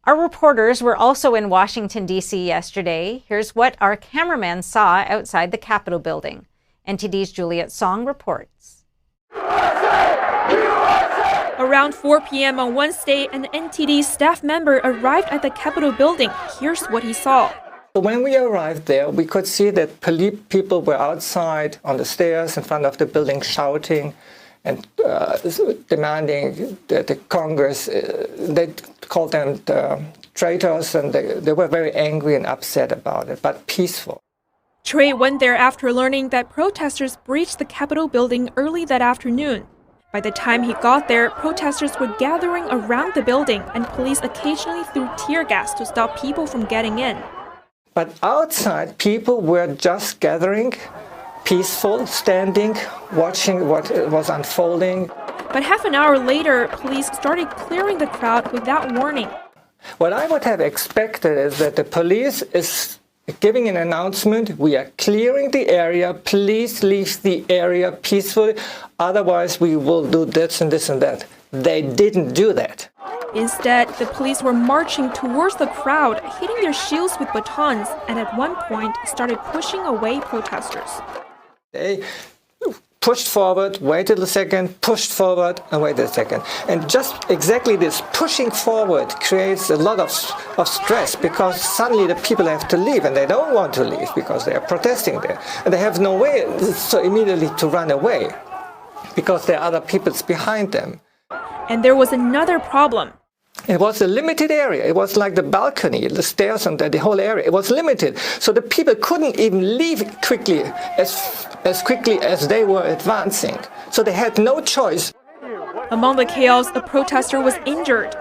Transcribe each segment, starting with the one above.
Our reporters were also in Washington, D.C. yesterday. Here's what our cameraman saw outside the Capitol building. NTD's Juliet Song reports. Around 4 p.m. on Wednesday, an NTD staff member arrived at the Capitol building. Here's what he saw. When we arrived there, we could see that people were outside on the stairs in front of the building shouting and demanding that the Congress, they called them traitors, and they were very angry and upset about it, but peaceful. Trey went there after learning that protesters breached the Capitol building early that afternoon. By the time he got there, protesters were gathering around the building, and police occasionally threw tear gas to stop people from getting in. But outside, people were just gathering, peaceful, standing, watching what was unfolding. But half an hour later, police started clearing the crowd without warning. What I would have expected is that the police is giving an announcement: we are clearing the area, please leave the area peacefully, otherwise we will do this and this and that. They didn't do that. Instead, the police were marching towards the crowd, hitting their shields with batons, and at one point started pushing away protesters. They pushed forward, waited a second, pushed forward, and waited a second. And just exactly this pushing forward creates a lot of stress, because suddenly the people have to leave, and they don't want to leave because they are protesting there. And they have no way so immediately to run away because there are other people behind them. And there was another problem. It was a limited area. It was like the balcony, the stairs, and the whole area. It was limited. So the people couldn't even leave quickly, as quickly as they were advancing. So they had no choice. Among the chaos, a protester was injured.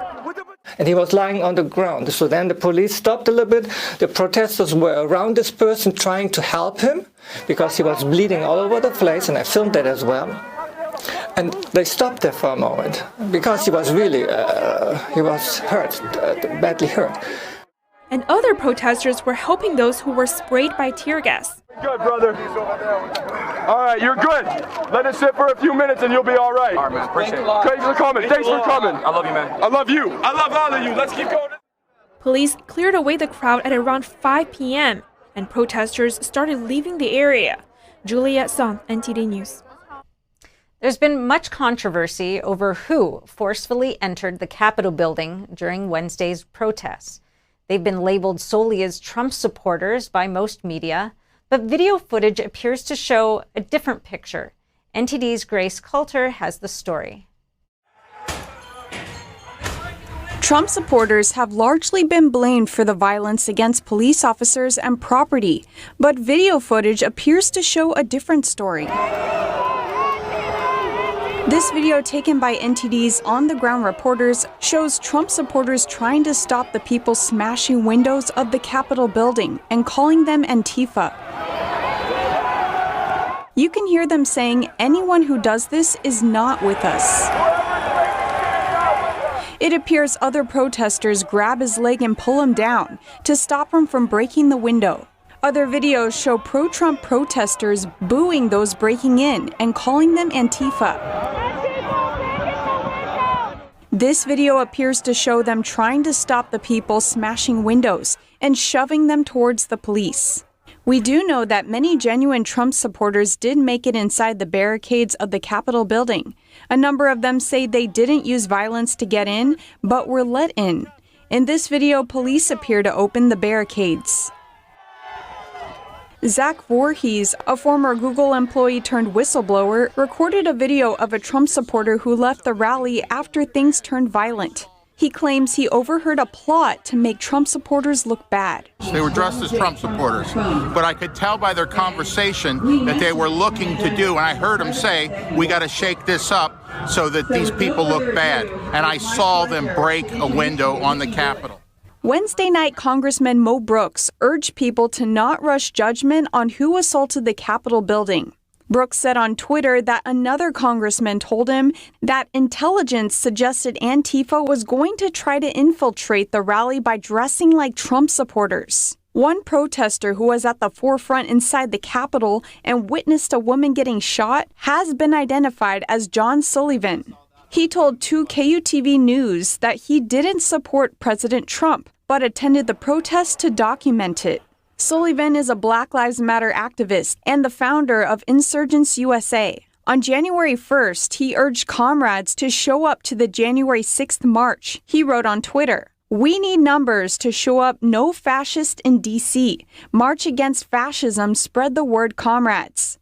And he was lying on the ground. So then the police stopped a little bit. The protesters were around this person trying to help him because he was bleeding all over the place, and I filmed that as well. And they stopped there for a moment because he was really, he was hurt, badly hurt. And other protesters were helping those who were sprayed by tear gas. Good, brother. All right, you're good. Let it sit for a few minutes and you'll be all right. All right, man. Appreciate it. Thanks for coming. Thanks for coming. I love you, man. I love you. I love all of you. Let's keep going. Police cleared away the crowd at around 5 p.m. and protesters started leaving the area. Juliet Song, NTD News. There's been much controversy over who forcefully entered the Capitol building during Wednesday's protests. They've been labeled solely as Trump supporters by most media, but video footage appears to show a different picture. NTD's Grace Coulter has the story. Trump supporters have largely been blamed for the violence against police officers and property, but video footage appears to show a different story. This video, taken by NTD's on-the-ground reporters, shows Trump supporters trying to stop the people smashing windows of the Capitol building and calling them Antifa. You can hear them saying, "Anyone who does this is not with us." It appears other protesters grab his leg and pull him down to stop him from breaking the window. Other videos show pro-Trump protesters booing those breaking in and calling them Antifa. This video appears to show them trying to stop the people smashing windows and shoving them towards the police. We do know that many genuine Trump supporters did make it inside the barricades of the Capitol building. A number of them say they didn't use violence to get in, but were let in. In this video, police appear to open the barricades. Zach Voorhees, a former Google employee turned whistleblower, recorded a video of a Trump supporter who left the rally after things turned violent. He claims he overheard a plot to make Trump supporters look bad. They were dressed as Trump supporters, but I could tell by their conversation that they were looking to do, and I heard them say, "We got to shake this up so that these people look bad." And I saw them break a window on the Capitol. Wednesday night, Congressman Mo Brooks urged people to not rush judgment on who assaulted the Capitol building. Brooks said on Twitter that another congressman told him that intelligence suggested Antifa was going to try to infiltrate the rally by dressing like Trump supporters. One protester who was at the forefront inside the Capitol and witnessed a woman getting shot has been identified as John Sullivan. He told 2 KUTV News that he didn't support President Trump, but attended the protest to document it. Sullivan is a Black Lives Matter activist and the founder of Insurgents USA. On January 1st, he urged comrades to show up to the January 6th march. He wrote on Twitter, "We need numbers to show up. No fascist in D.C. March against fascism. Spread the word, comrades."